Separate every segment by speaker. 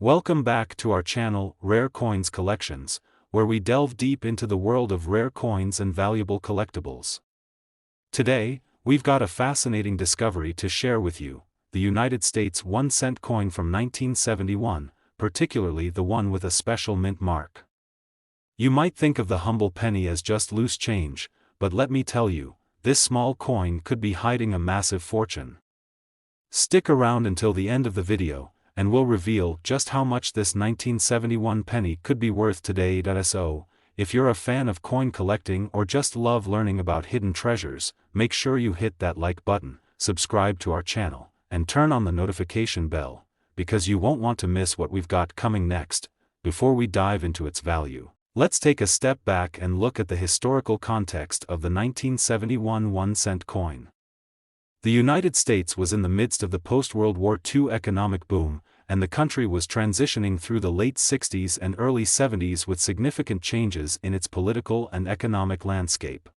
Speaker 1: Welcome back to our channel, Rare Coins Collections, where we delve deep into the world of rare coins and valuable collectibles. Today, we've got a fascinating discovery to share with you: the United States 1-cent coin from 1971, particularly the one with a special mint mark. You might think of the humble penny as just loose change, but let me tell you, this small coin could be hiding a massive fortune. Stick around until the end of the video, and we'll reveal just how much this 1971 penny could be worth today. So, if you're a fan of coin collecting or just love learning about hidden treasures, make sure you hit that like button, subscribe to our channel, and turn on the notification bell, because you won't want to miss what we've got coming next. Before we dive into its value, let's take a step back and look at the historical context of the 1971 1-cent coin. The United States was in the midst of the post-World War II economic boom, and the country was transitioning through the late 60s and early 70s with significant changes in its political and economic landscape.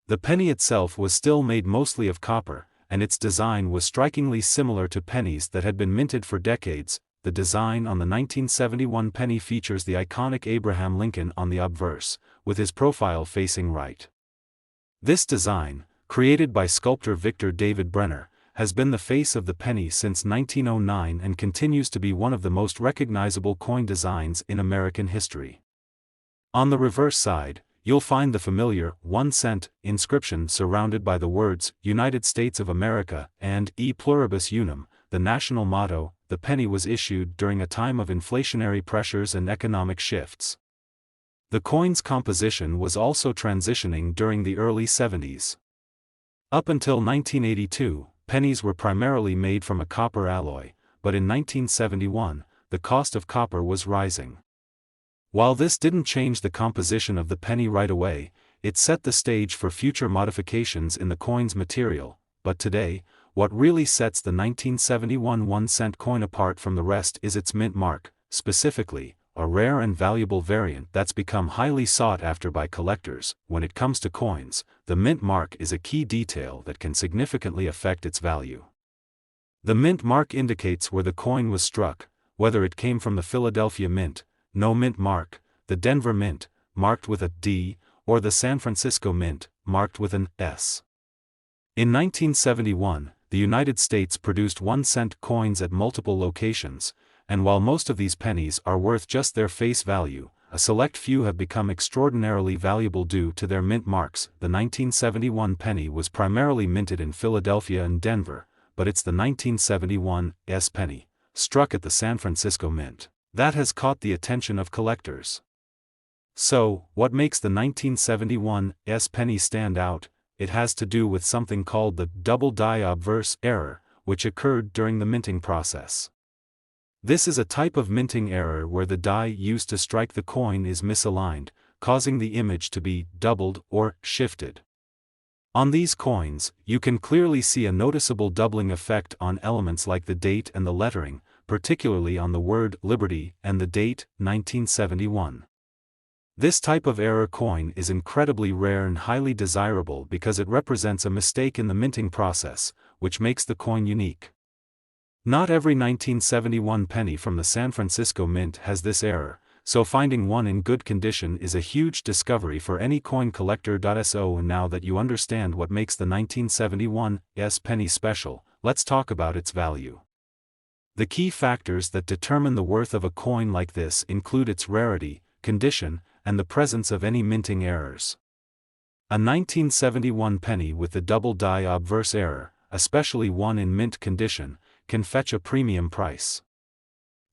Speaker 1: The penny itself was still made mostly of copper, and its design was strikingly similar to pennies that had been minted for decades. The design on the 1971 penny features the iconic Abraham Lincoln on the obverse, with his profile facing right. This design, created by sculptor Victor David Brenner, has been the face of the penny since 1909 and continues to be one of the most recognizable coin designs in American history. On the reverse side, you'll find the familiar 1 cent inscription surrounded by the words United States of America and E pluribus unum, the national motto. The penny was issued during a time of inflationary pressures and economic shifts. The coin's composition was also transitioning during the early 70s. Up until 1982, pennies were primarily made from a copper alloy, but in 1971, the cost of copper was rising. While this didn't change the composition of the penny right away, it set the stage for future modifications in the coin's material. But today, what really sets the 1971 1-cent coin apart from the rest is its mint mark, specifically, a rare and valuable variant that's become highly sought after by collectors. When it comes to coins, the mint mark is a key detail that can significantly affect its value. The mint mark indicates where the coin was struck, whether it came from the Philadelphia Mint, no mint mark, the Denver Mint, marked with a D, or the San Francisco Mint, marked with an S. In 1971, the United States produced 1-cent coins at multiple locations, and while most of these pennies are worth just their face value, a select few have become extraordinarily valuable due to their mint marks. The 1971 penny was primarily minted in Philadelphia and Denver, but it's the 1971 S penny, struck at the San Francisco Mint, that has caught the attention of collectors. So, what makes the 1971 S penny stand out? It has to do with something called the double die obverse error, which occurred during the minting process. This is a type of minting error where the die used to strike the coin is misaligned, causing the image to be doubled or shifted. On these coins, you can clearly see a noticeable doubling effect on elements like the date and the lettering, particularly on the word Liberty and the date 1971. This type of error coin is incredibly rare and highly desirable because it represents a mistake in the minting process, which makes the coin unique. Not every 1971 penny from the San Francisco Mint has this error, so finding one in good condition is a huge discovery for any coin collector. So now that you understand what makes the 1971 S penny special, let's talk about its value. The key factors that determine the worth of a coin like this include its rarity, condition, and the presence of any minting errors. A 1971 penny with the double die obverse error, especially one in mint condition, can fetch a premium price.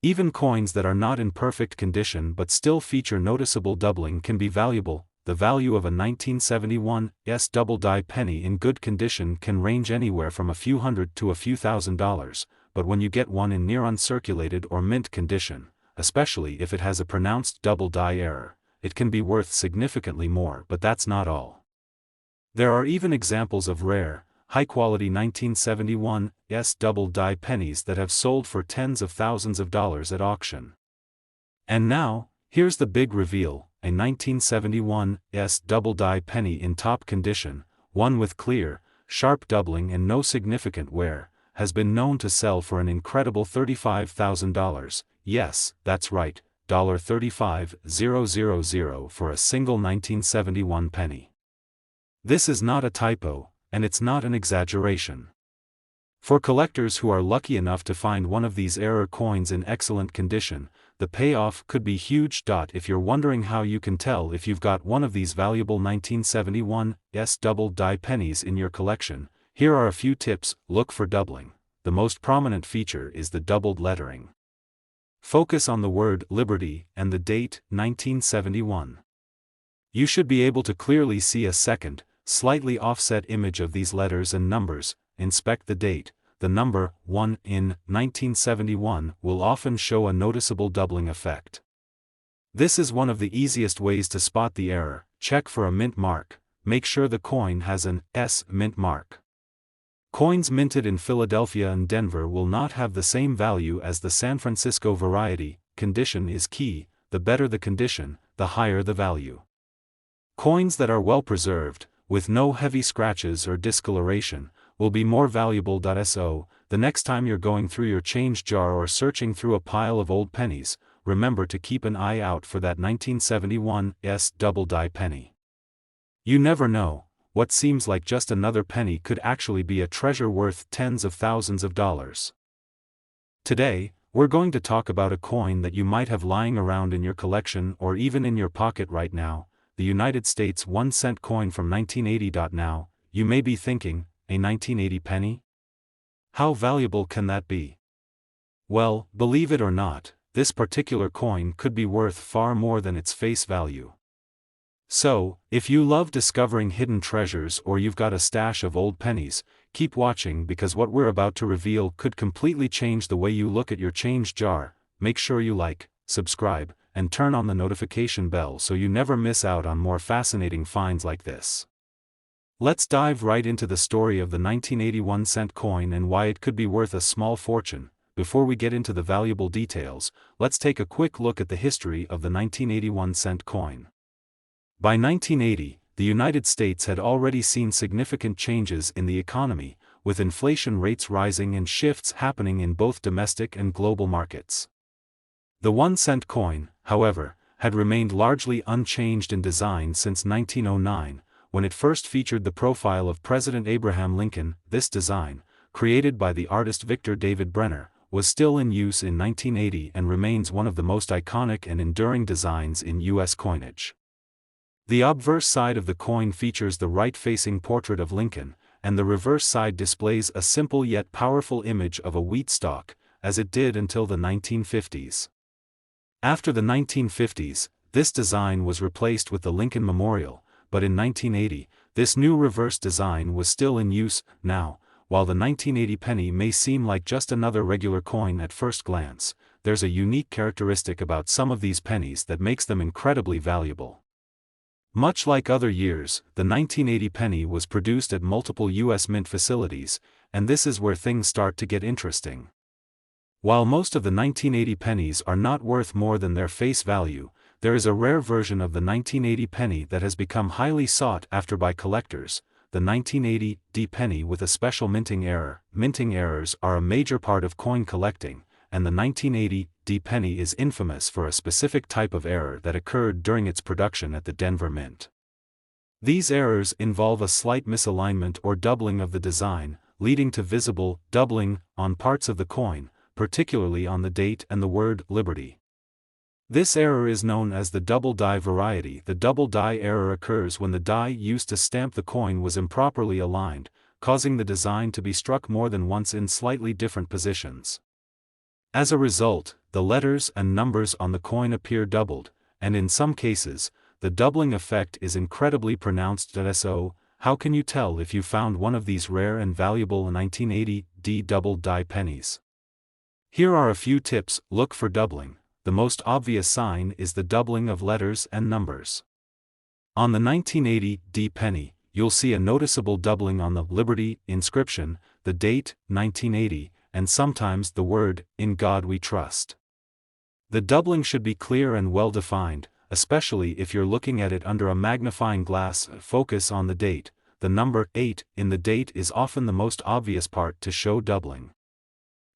Speaker 1: Even coins that are not in perfect condition but still feature noticeable doubling can be valuable. The value of a 1971 S double die penny in good condition can range anywhere from a few hundred to a few $1,000s, but when you get one in near uncirculated or mint condition, especially if it has a pronounced double die error, it can be worth significantly more. But that's not all. There are even examples of rare, high-quality 1971 S double die pennies that have sold for tens of thousands of dollars at auction. And now, here's the big reveal: a 1971 S double die penny in top condition, one with clear, sharp doubling and no significant wear, has been known to sell for an incredible $35,000, yes, that's right, $35,000 for a single 1971 penny. This is not a typo, and it's not an exaggeration. For collectors who are lucky enough to find one of these error coins in excellent condition, the payoff could be huge. If you're wondering how you can tell if you've got one of these valuable 1971's double-die pennies in your collection, here are a few tips. Look for doubling. The most prominent feature is the doubled lettering. Focus on the word Liberty and the date, 1971. You should be able to clearly see a second, slightly offset image of these letters and numbers. Inspect the date. The number 1 in 1971 will often show a noticeable doubling effect. This is one of the easiest ways to spot the error. Check for a mint mark. Make sure the coin has an S mint mark. Coins minted in Philadelphia and Denver will not have the same value as the San Francisco variety. Condition is key. The better the condition, the higher the value. Coins that are well preserved, with no heavy scratches or discoloration, will be more valuable. So, the next time you're going through your change jar or searching through a pile of old pennies, remember to keep an eye out for that 1971's double-die penny. You never know, what seems like just another penny could actually be a treasure worth tens of thousands of dollars. Today, we're going to talk about a coin that you might have lying around in your collection or even in your pocket right now, the United States 1-cent coin from 1980. Now, you may be thinking, a 1980 penny? How valuable can that be? Well, believe it or not, this particular coin could be worth far more than its face value. So, if you love discovering hidden treasures or you've got a stash of old pennies, keep watching because what we're about to reveal could completely change the way you look at your change jar. Make sure you like, subscribe, and turn on the notification bell so you never miss out on more fascinating finds like this. Let's dive right into the story of the 1981 cent coin and why it could be worth a small fortune. Before we get into the valuable details, let's take a quick look at the history of the 1981 cent coin. By 1980, the United States had already seen significant changes in the economy, with inflation rates rising and shifts happening in both domestic and global markets. The 1-cent coin, however, had remained largely unchanged in design since 1909, when it first featured the profile of President Abraham Lincoln. This design, created by the artist Victor David Brenner, was still in use in 1980 and remains one of the most iconic and enduring designs in U.S. coinage. The obverse side of the coin features the right-facing portrait of Lincoln, and the reverse side displays a simple yet powerful image of a wheat stalk, as it did until the 1950s. After the 1950s, this design was replaced with the Lincoln Memorial, but in 1980, this new reverse design was still in use. Now, while the 1980 penny may seem like just another regular coin at first glance, there's a unique characteristic about some of these pennies that makes them incredibly valuable. Much like other years, the 1980 penny was produced at multiple U.S. mint facilities, and this is where things start to get interesting. While most of the 1980 pennies are not worth more than their face value, there is a rare version of the 1980 penny that has become highly sought after by collectors, the 1980 penny with a special minting error. Minting errors are a major part of coin collecting, and the 1980 penny is infamous for a specific type of error that occurred during its production at the Denver Mint. These errors involve a slight misalignment or doubling of the design, leading to visible doubling on parts of the coin, particularly on the date and the word Liberty. This error is known as the double die variety. The double die error occurs when the die used to stamp the coin was improperly aligned, causing the design to be struck more than once in slightly different positions. As a result, the letters and numbers on the coin appear doubled, and in some cases, the doubling effect is incredibly pronounced. So, how can you tell if you found one of these rare and valuable 1980 double die pennies? Here are a few tips. Look for doubling. The most obvious sign is the doubling of letters and numbers. On the 1980 penny, you'll see a noticeable doubling on the Liberty inscription, the date, 1980, and sometimes the word, In God We Trust. The doubling should be clear and well defined, especially if you're looking at it under a magnifying glass. Focus on the date. The number 8 in the date is often the most obvious part to show doubling.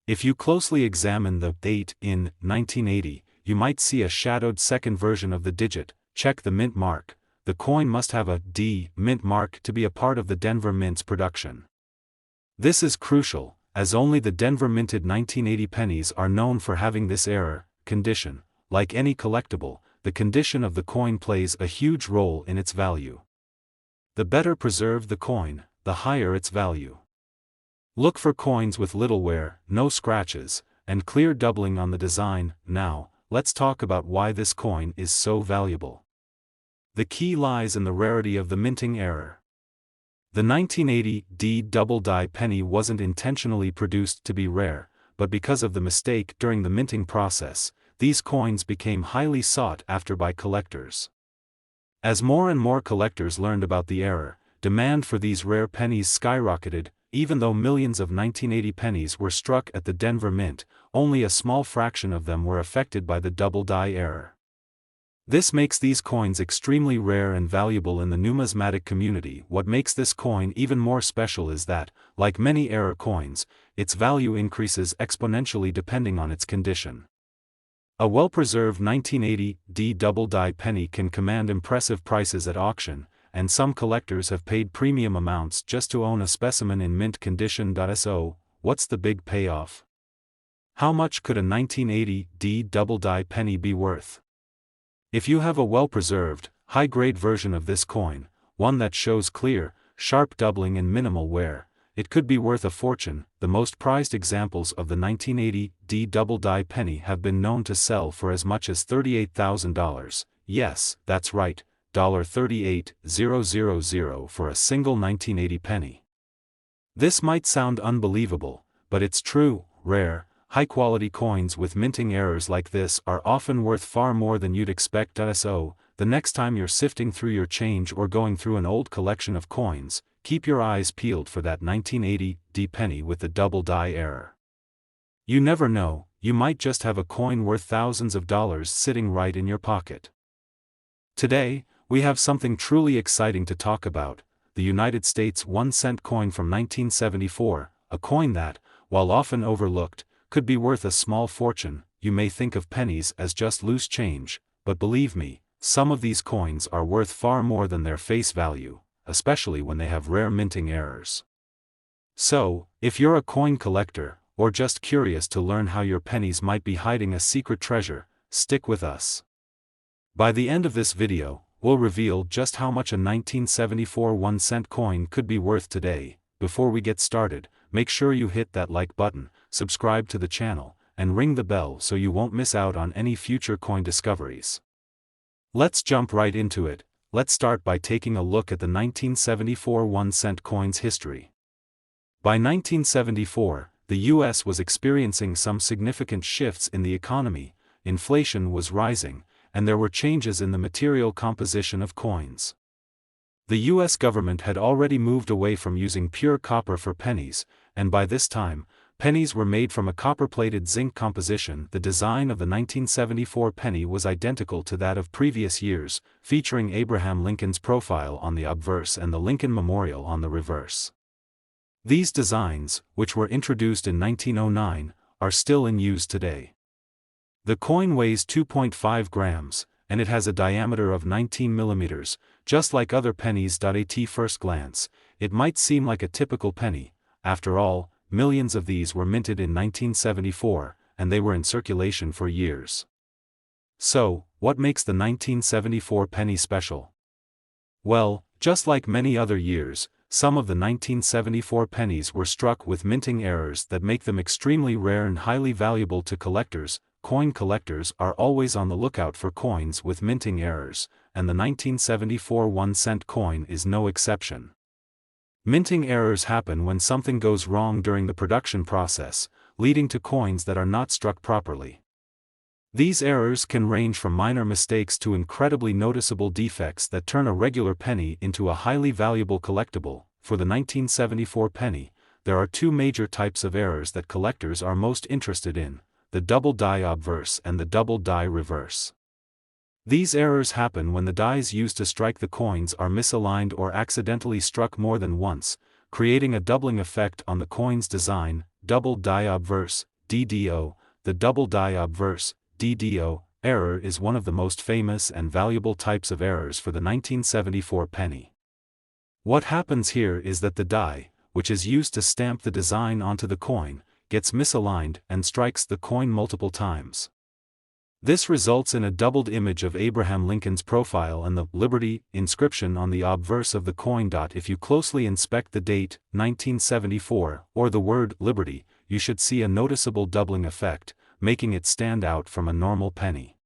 Speaker 1: If you closely examine the date in 1980, you might see a shadowed second version of the digit. Check the mint mark. The coin must have a D mint mark to be a part of the Denver Mint's production. This is crucial, as only the Denver minted 1980 pennies are known for having this error condition. Like any collectible, the condition of the coin plays a huge role in its value. The better preserved the coin, the higher its value. Look for coins with little wear, no scratches, and clear doubling on the design. Now, let's talk about why this coin is so valuable. The key lies in the rarity of the minting error. The 1980 D double die penny wasn't intentionally produced to be rare, but because of the mistake during the minting process, these coins became highly sought after by collectors. As more and more collectors learned about the error, demand for these rare pennies skyrocketed. Even though millions of 1980 pennies were struck at the Denver Mint, only a small fraction of them were affected by the double die error. This makes these coins extremely rare and valuable in the numismatic community. What makes this coin even more special is that, like many error coins, its value increases exponentially depending on its condition. A well-preserved 1980 D double die penny can command impressive prices at auction, and some collectors have paid premium amounts just to own a specimen in mint condition. So, what's the big payoff? How much could a 1980 D double die penny be worth? If you have a well-preserved, high-grade version of this coin, one that shows clear, sharp doubling and minimal wear, it could be worth a fortune. The most prized examples of the 1980 D double die penny have been known to sell for as much as $38,000. Yes, that's right. $38,000 for a single 1980 penny. This might sound unbelievable, but it's true. Rare, high-quality coins with minting errors like this are often worth far more than you'd expect. So, the next time you're sifting through your change or going through an old collection of coins, keep your eyes peeled for that 1980 D penny with the double die error. You never know, you might just have a coin worth thousands of dollars sitting right in your pocket. Today, we have something truly exciting to talk about: the United States 1-cent coin from 1974, a coin that, while often overlooked, could be worth a small fortune. You may think of pennies as just loose change, but believe me, some of these coins are worth far more than their face value, especially when they have rare minting errors. So, if you're a coin collector, or just curious to learn how your pennies might be hiding a secret treasure, stick with us. By the end of this video, we'll reveal just how much a 1974 1-cent coin could be worth today. Before we get started, make sure you hit that like button, subscribe to the channel, and ring the bell so you won't miss out on any future coin discoveries. Let's jump right into it. Let's start by taking a look at the 1974 1-cent coin's history. By 1974, the US was experiencing some significant shifts in the economy. Inflation was rising, and there were changes in the material composition of coins. The US government had already moved away from using pure copper for pennies, and by this time, pennies were made from a copper-plated zinc composition. The design of the 1974 penny was identical to that of previous years, featuring Abraham Lincoln's profile on the obverse and the Lincoln Memorial on the reverse. These designs, which were introduced in 1909, are still in use today. The coin weighs 2.5 grams, and it has a diameter of 19 millimeters, just like other pennies. At first glance, it might seem like a typical penny. After all, millions of these were minted in 1974, and they were in circulation for years. So, what makes the 1974 penny special? Well, just like many other years, some of the 1974 pennies were struck with minting errors that make them extremely rare and highly valuable to collectors. Coin collectors are always on the lookout for coins with minting errors, and the 1974 1-cent coin is no exception. Minting errors happen when something goes wrong during the production process, leading to coins that are not struck properly. These errors can range from minor mistakes to incredibly noticeable defects that turn a regular penny into a highly valuable collectible. For the 1974 penny, there are two major types of errors that collectors are most interested in: the double die obverse and the double die reverse. These errors happen when the dies used to strike the coins are misaligned or accidentally struck more than once, creating a doubling effect on the coin's design. Double die obverse DDO, the double die obverse, DDO, error is one of the most famous and valuable types of errors for the 1974 penny. What happens here is that the die, which is used to stamp the design onto the coin, gets misaligned and strikes the coin multiple times. This results in a doubled image of Abraham Lincoln's profile and the Liberty inscription on the obverse of the coin. If you closely inspect the date, 1974, or the word Liberty, you should see a noticeable doubling effect, making it stand out from a normal penny.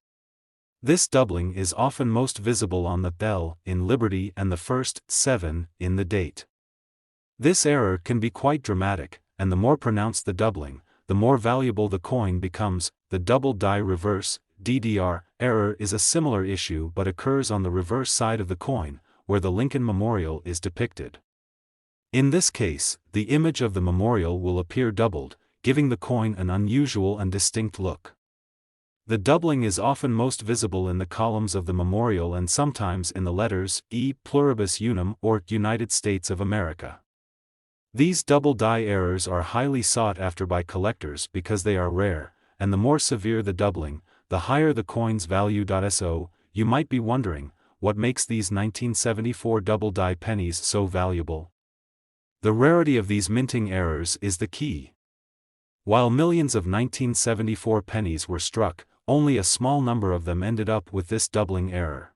Speaker 1: This doubling is often most visible on the L in Liberty and the first 7 in the date. This error can be quite dramatic, and the more pronounced the doubling, the more valuable the coin becomes. The double die reverse, DDR, error is a similar issue but occurs on the reverse side of the coin, where the Lincoln Memorial is depicted. In this case, the image of the memorial will appear doubled, giving the coin an unusual and distinct look. The doubling is often most visible in the columns of the memorial and sometimes in the letters E pluribus unum or United States of America. These double die errors are highly sought after by collectors because they are rare, and the more severe the doubling, the higher the coin's value. So, you might be wondering, what makes these 1974 double die pennies so valuable? The rarity of these minting errors is the key. While millions of 1974 pennies were struck, only a small number of them ended up with this doubling error.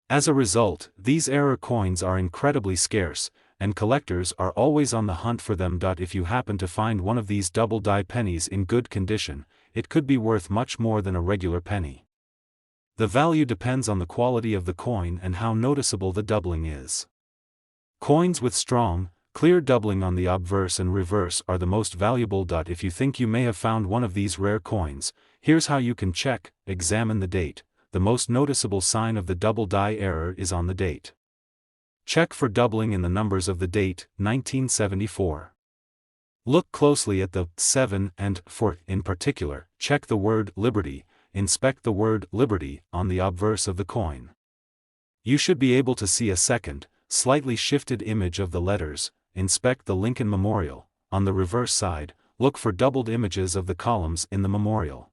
Speaker 1: As a result, these error coins are incredibly scarce, and collectors are always on the hunt for them. If you happen to find one of these double die pennies in good condition, it could be worth much more than a regular penny. The value depends on the quality of the coin and how noticeable the doubling is. Coins with strong, clear doubling on the obverse and reverse are the most valuable. If you think you may have found one of these rare coins, here's how you can check. Examine the date. The most noticeable sign of the double die error is on the date. Check for doubling in the numbers of the date, 1974. Look closely at the 7 and 4 in particular. Check the word Liberty. Inspect the word Liberty on the obverse of the coin. You should be able to see a second, slightly shifted image of the letters. Inspect the Lincoln Memorial. On the reverse side, look for doubled images of the columns in the memorial.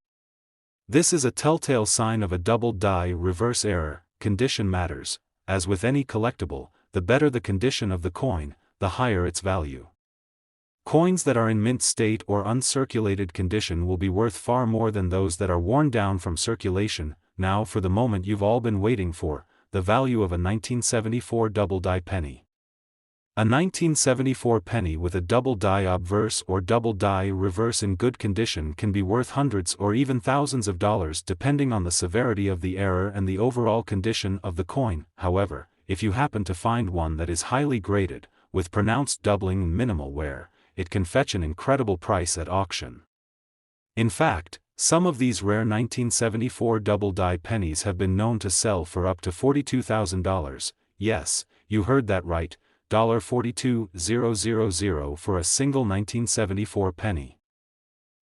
Speaker 1: This is a telltale sign of a double die reverse error. Condition matters. As with any collectible, the better the condition of the coin, the higher its value. Coins that are in mint state or uncirculated condition will be worth far more than those that are worn down from circulation. Now for the moment you've all been waiting for, the value of a 1974 double die penny. A 1974 penny with a double die obverse or double die reverse in good condition can be worth hundreds or even thousands of dollars depending on the severity of the error and the overall condition of the coin. However, if you happen to find one that is highly graded, with pronounced doubling and minimal wear, it can fetch an incredible price at auction. In fact, some of these rare 1974 double die pennies have been known to sell for up to $42,000. Yes, you heard that right. $42,000 for a single 1974 penny.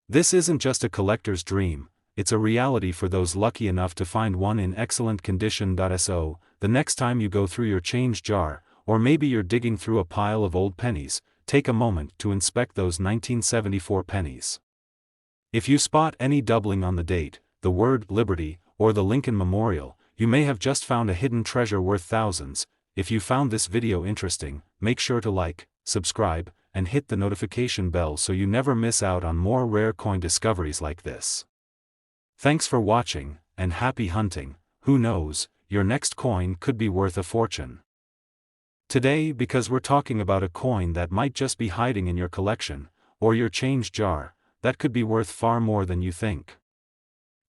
Speaker 1: This isn't just a collector's dream, it's a reality for those lucky enough to find one in excellent condition. So, the next time you go through your change jar, or maybe you're digging through a pile of old pennies, take a moment to inspect those 1974 pennies. If you spot any doubling on the date, the word Liberty, or the Lincoln Memorial, you may have just found a hidden treasure worth thousands. If you found this video interesting, make sure to like, subscribe, and hit the notification bell so you never miss out on more rare coin discoveries like this. Thanks for watching, and happy hunting. Who knows, your next coin could be worth a fortune. Today, because we're talking about a coin that might just be hiding in your collection, or your change jar, that could be worth far more than you think.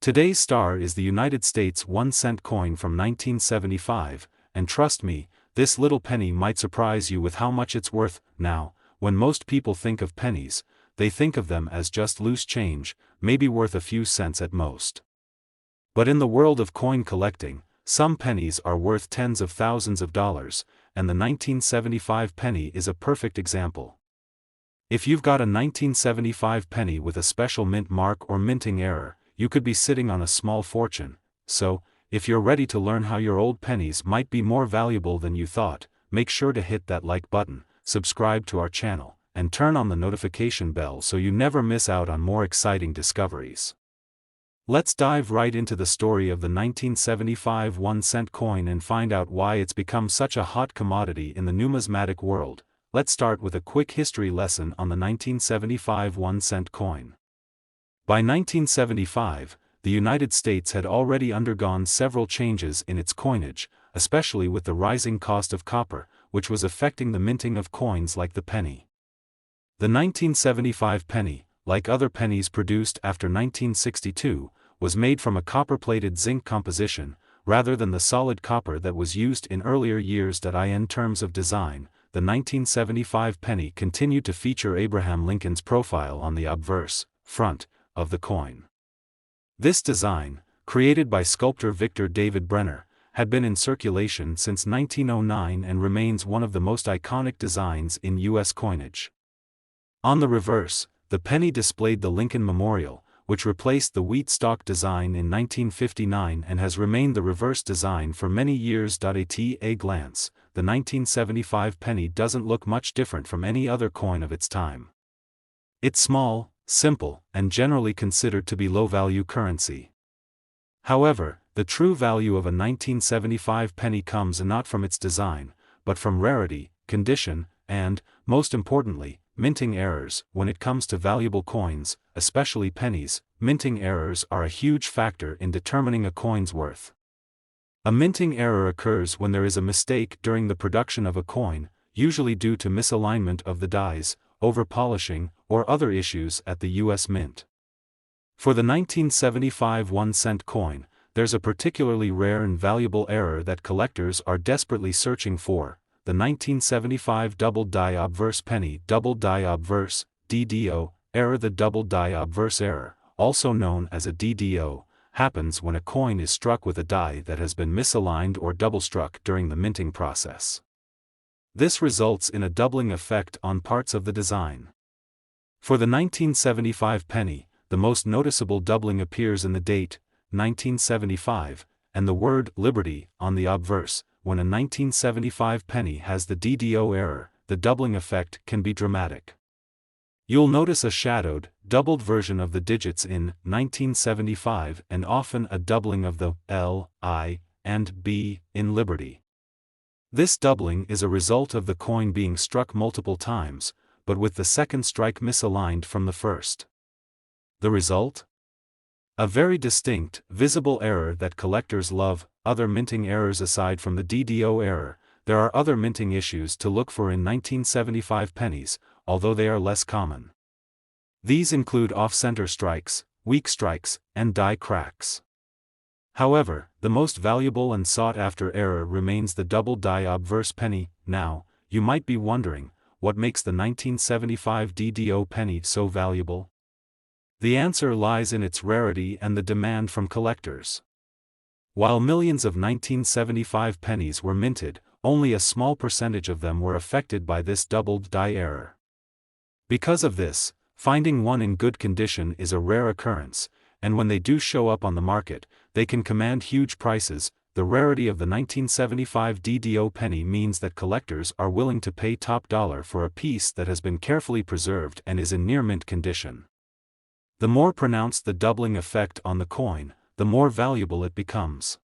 Speaker 1: Today's star is the United States 1-cent coin from 1975, and trust me, this little penny might surprise you with how much it's worth. Now, when most people think of pennies, they think of them as just loose change, maybe worth a few cents at most. But in the world of coin collecting, some pennies are worth tens of thousands of dollars, and the 1975 penny is a perfect example. If you've got a 1975 penny with a special mint mark or minting error, you could be sitting on a small fortune. So, if you're ready to learn how your old pennies might be more valuable than you thought, make sure to hit that like button, subscribe to our channel, and turn on the notification bell so you never miss out on more exciting discoveries. Let's dive right into the story of the 1975 1-cent coin and find out why it's become such a hot commodity in the numismatic world. Let's start with a quick history lesson on the 1975 1-cent coin. By 1975, the United States had already undergone several changes in its coinage, especially with the rising cost of copper, which was affecting the minting of coins like the penny. The 1975 penny, like other pennies produced after 1962, was made from a copper-plated zinc composition, rather than the solid copper that was used in earlier years. In terms of design, the 1975 penny continued to feature Abraham Lincoln's profile on the obverse, front, of the coin. This design, created by sculptor Victor David Brenner, had been in circulation since 1909 and remains one of the most iconic designs in U.S. coinage. On the reverse, the penny displayed the Lincoln Memorial, which replaced the wheat stock design in 1959 and has remained the reverse design for many years. At a glance, the 1975 penny doesn't look much different from any other coin of its time. It's small, simple, and generally considered to be low-value currency. However, the true value of a 1975 penny comes not from its design, but from rarity, condition, and, most importantly, minting errors. When it comes to valuable coins, especially pennies, minting errors are a huge factor in determining a coin's worth. A minting error occurs when there is a mistake during the production of a coin, usually due to misalignment of the dies, over-polishing, or other issues at the U.S. Mint. For the 1975 1-cent coin, there's a particularly rare and valuable error that collectors are desperately searching for: the 1975 double die obverse penny double die obverse, DDO, error. The double die obverse error, also known as a DDO, happens when a coin is struck with a die that has been misaligned or double-struck during the minting process. This results in a doubling effect on parts of the design. For the 1975 penny, the most noticeable doubling appears in the date, 1975, and the word Liberty on the obverse. When a 1975 penny has the DDO error, the doubling effect can be dramatic. You'll notice a shadowed, doubled version of the digits in 1975 and often a doubling of the L, I, and B in Liberty. This doubling is a result of the coin being struck multiple times, but with the second strike misaligned from the first. The result? A very distinct, visible error that collectors love. Other minting errors aside from the DDO error, there are other minting issues to look for in 1975 pennies, although they are less common. These include off-center strikes, weak strikes, and die cracks. However, the most valuable and sought-after error remains the double die obverse penny. Now, you might be wondering, what makes the 1975 DDO penny so valuable? The answer lies in its rarity and the demand from collectors. While millions of 1975 pennies were minted, only a small percentage of them were affected by this doubled die error. Because of this, finding one in good condition is a rare occurrence, and when they do show up on the market, they can command huge prices. The rarity of the 1975 DDO penny means that collectors are willing to pay top dollar for a piece that has been carefully preserved and is in near mint condition. The more pronounced the doubling effect on the coin, the more valuable it becomes.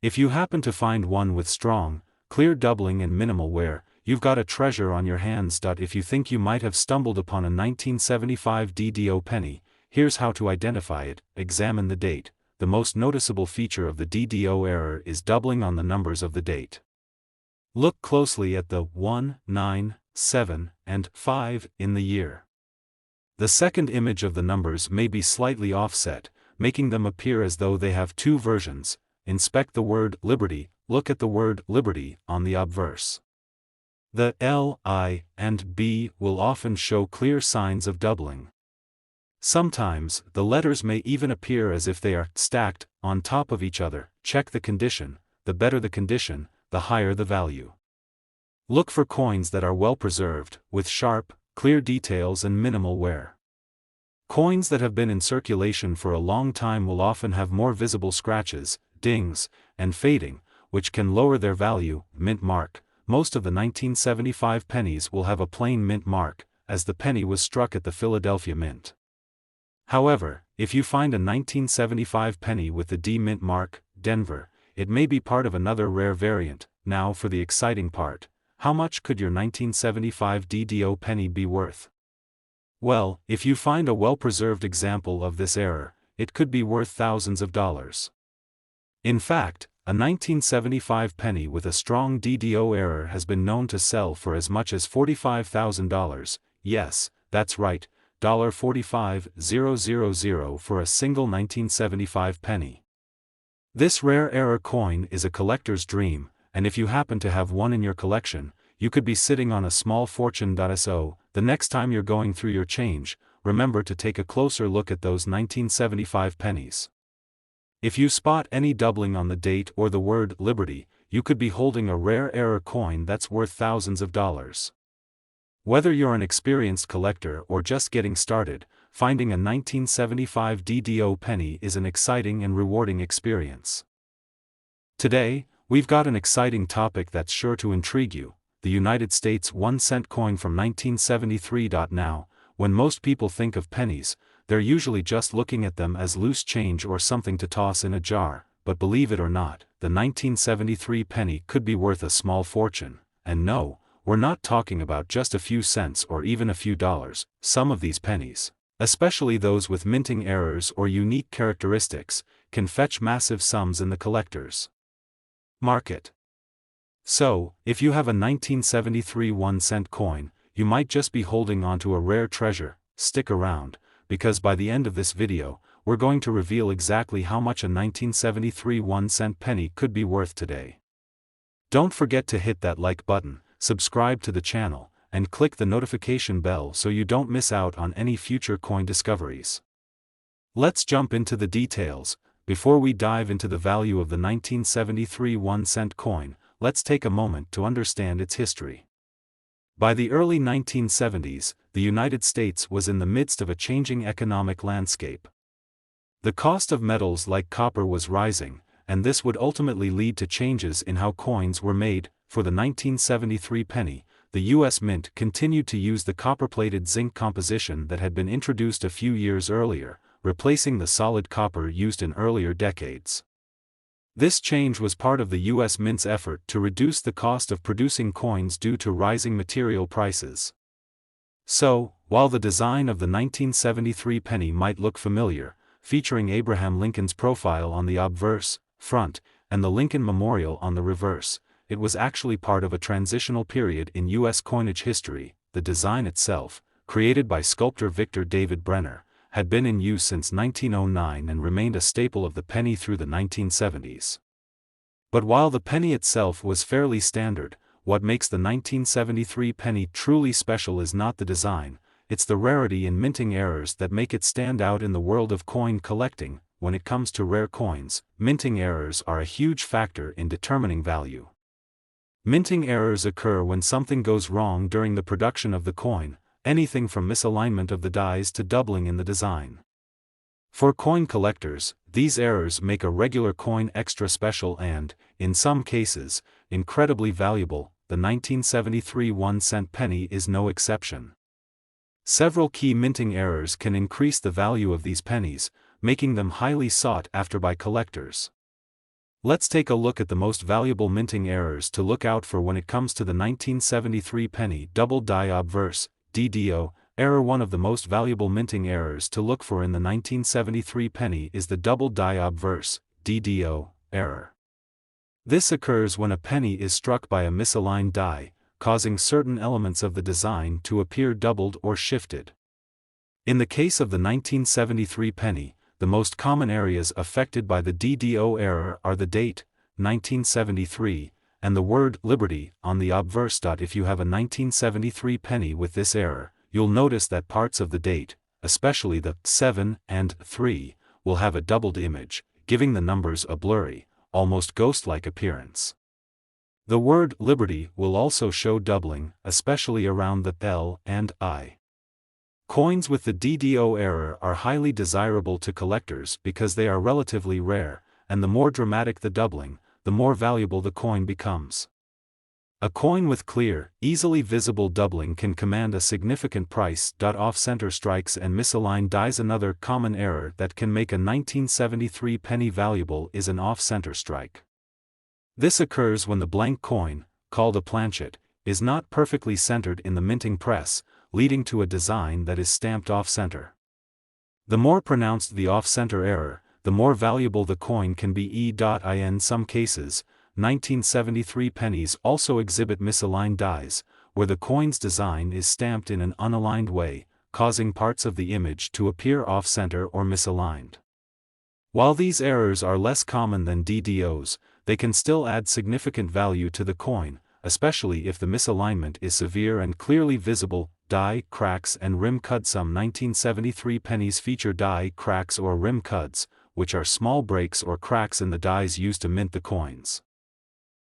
Speaker 1: If you happen to find one with strong, clear doubling and minimal wear, you've got a treasure on your hands. If you think you might have stumbled upon a 1975 DDO penny, here's how to identify it. Examine the date. The most noticeable feature of the DDO error is doubling on the numbers of the date. Look closely at the 1, 9, 7, and 5 in the year. The second image of the numbers may be slightly offset, making them appear as though they have two versions. Inspect the word Liberty. Look at the word Liberty on the obverse. The L, I, and B will often show clear signs of doubling. Sometimes, the letters may even appear as if they are stacked on top of each other. Check the condition. The better the condition, the higher the value. Look for coins that are well preserved, with sharp, clear details and minimal wear. Coins that have been in circulation for a long time will often have more visible scratches, dings, and fading, which can lower their value. Mint mark. Most of the 1975 pennies will have a plain mint mark, as the penny was struck at the Philadelphia Mint. However, if you find a 1975 penny with the D Mint mark, Denver, it may be part of another rare variant. Now for the exciting part. How much could your 1975 DDO penny be worth? Well, if you find a well-preserved example of this error, it could be worth thousands of dollars. In fact, a 1975 penny with a strong DDO error has been known to sell for as much as $45,000, yes, that's right, $45,000 for a single 1975 penny. This rare error coin is a collector's dream, and if you happen to have one in your collection, you could be sitting on a small fortune. So, the next time you're going through your change, remember to take a closer look at those 1975 pennies. If you spot any doubling on the date or the word Liberty, you could be holding a rare error coin that's worth thousands of dollars. Whether you're an experienced collector or just getting started, finding a 1975 DDO penny is an exciting and rewarding experience. Today, we've got an exciting topic that's sure to intrigue you: the United States 1-cent coin from 1973. Now, when most people think of pennies, they're usually just looking at them as loose change or something to toss in a jar, but believe it or not, the 1973 penny could be worth a small fortune. And no, we're not talking about just a few cents or even a few dollars. Some of these pennies, especially those with minting errors or unique characteristics, can fetch massive sums in the collector's market. So, if you have a 1973 1-cent coin, you might just be holding onto a rare treasure. Stick around, because by the end of this video, we're going to reveal exactly how much a 1973 1-cent penny could be worth today. Don't forget to hit that like button, subscribe to the channel, and click the notification bell so you don't miss out on any future coin discoveries. Let's jump into the details. Before we dive into the value of the 1973 1-cent coin, let's take a moment to understand its history. By the early 1970s, the United States was in the midst of a changing economic landscape. The cost of metals like copper was rising, and this would ultimately lead to changes in how coins were made. For the 1973 penny, the U.S. Mint continued to use the copper-plated zinc composition that had been introduced a few years earlier, replacing the solid copper used in earlier decades. This change was part of the U.S. Mint's effort to reduce the cost of producing coins due to rising material prices. So, while the design of the 1973 penny might look familiar, featuring Abraham Lincoln's profile on the obverse, front, and the Lincoln Memorial on the reverse, it was actually part of a transitional period in U.S. coinage history. The design itself, created by sculptor Victor David Brenner, had been in use since 1909 and remained a staple of the penny through the 1970s. But while the penny itself was fairly standard, what makes the 1973 penny truly special is not the design, it's the rarity and minting errors that make it stand out in the world of coin collecting. When it comes to rare coins, minting errors are a huge factor in determining value. Minting errors occur when something goes wrong during the production of the coin, anything from misalignment of the dies to doubling in the design. For coin collectors, these errors make a regular coin extra special and, in some cases, incredibly valuable. The 1973 1-cent penny is no exception. Several key minting errors can increase the value of these pennies, making them highly sought after by collectors. Let's take a look at the most valuable minting errors to look out for when it comes to the 1973 penny double die obverse, DDO, error. One of the most valuable minting errors to look for in the 1973 penny is the double die obverse, DDO, error. This occurs when a penny is struck by a misaligned die, causing certain elements of the design to appear doubled or shifted. In the case of the 1973 penny, the most common areas affected by the DDO error are the date, 1973, and the word Liberty on the obverse. If you have a 1973 penny with this error, you'll notice that parts of the date, especially the 7 and 3, will have a doubled image, giving the numbers a blurry, almost ghost-like appearance. The word Liberty will also show doubling, especially around the L and I. Coins with the DDO error are highly desirable to collectors because they are relatively rare, and the more dramatic the doubling, the more valuable the coin becomes. A coin with clear, easily visible doubling can command a significant price. Off-center strikes and misaligned dies. Another common error that can make a 1973 penny valuable is an off-center strike. This occurs when the blank coin, called a planchet, is not perfectly centered in the minting press, leading to a design that is stamped off-center. The more pronounced the off-center error, the more valuable the coin can be. In some cases, 1973 pennies also exhibit misaligned dies, where the coin's design is stamped in an unaligned way, causing parts of the image to appear off-center or misaligned. While these errors are less common than DDOs, they can still add significant value to the coin, especially if the misalignment is severe and clearly visible. Die cracks and rim cuds. Some 1973 pennies feature die cracks or rim cuds, which are small breaks or cracks in the dies used to mint the coins.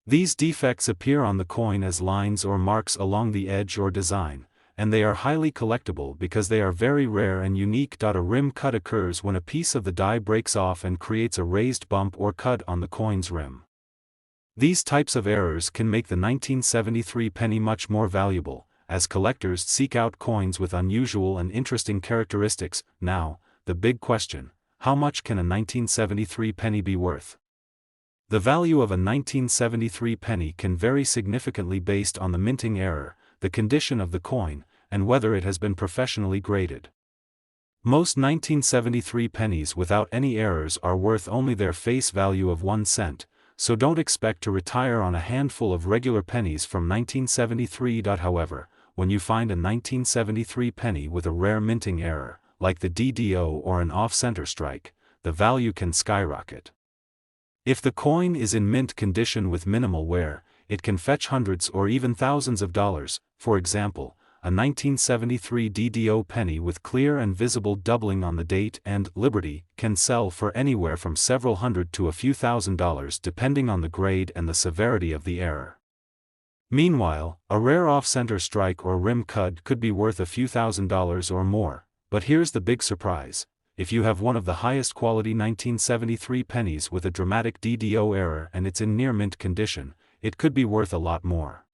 Speaker 1: These defects appear on the coin as lines or marks along the edge or design, and they are highly collectible because they are very rare and unique. A rim cut occurs when a piece of the die breaks off and creates a raised bump or cut on the coin's rim. These types of errors can make the 1973 penny much more valuable, as collectors seek out coins with unusual and interesting characteristics. Now, the big question: how much can a 1973 penny be worth? The value of a 1973 penny can vary significantly based on the minting error, the condition of the coin, and whether it has been professionally graded. Most 1973 pennies without any errors are worth only their face value of 1 cent, so don't expect to retire on a handful of regular pennies from 1973. However, when you find a 1973 penny with a rare minting error, like the DDO or an off-center strike, the value can skyrocket. If the coin is in mint condition with minimal wear, it can fetch hundreds or even thousands of dollars. For example, a 1973 DDO penny with clear and visible doubling on the date and Liberty can sell for anywhere from several hundred to a few $1,000s depending on the grade and the severity of the error. Meanwhile, a rare off-center strike or rim cud could be worth a few $1,000s or more, but here's the big surprise: if you have one of the highest quality 1973 pennies with a dramatic DDO error and it's in near mint condition, it could be worth a lot more.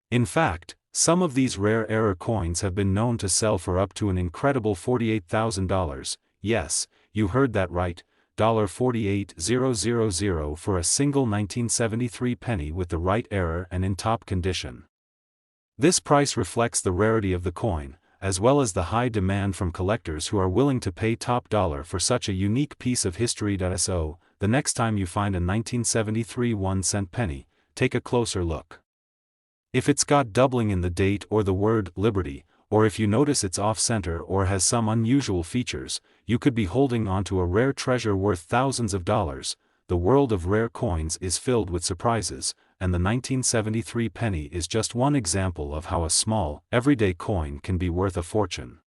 Speaker 1: In fact, some of these rare error coins have been known to sell for up to an incredible $48,000, yes, you heard that right, $48,000 for a single 1973 penny with the right error and in top condition. This price reflects the rarity of the coin, as well as the high demand from collectors who are willing to pay top dollar for such a unique piece of history. So, the next time you find a 1973 1-cent penny, take a closer look. If it's got doubling in the date or the word Liberty, or if you notice it's off-center or has some unusual features, you could be holding onto a rare treasure worth thousands of dollars. The world of rare coins is filled with surprises, and the 1973 penny is just one example of how a small, everyday coin can be worth a fortune.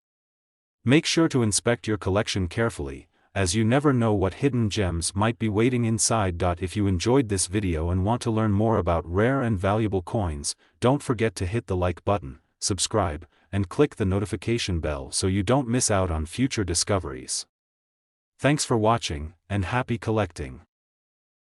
Speaker 1: Make sure to inspect your collection carefully, as you never know what hidden gems might be waiting inside. If you enjoyed this video and want to learn more about rare and valuable coins, don't forget to hit the like button, subscribe, and click the notification bell so you don't miss out on future discoveries. Thanks for watching, and happy collecting.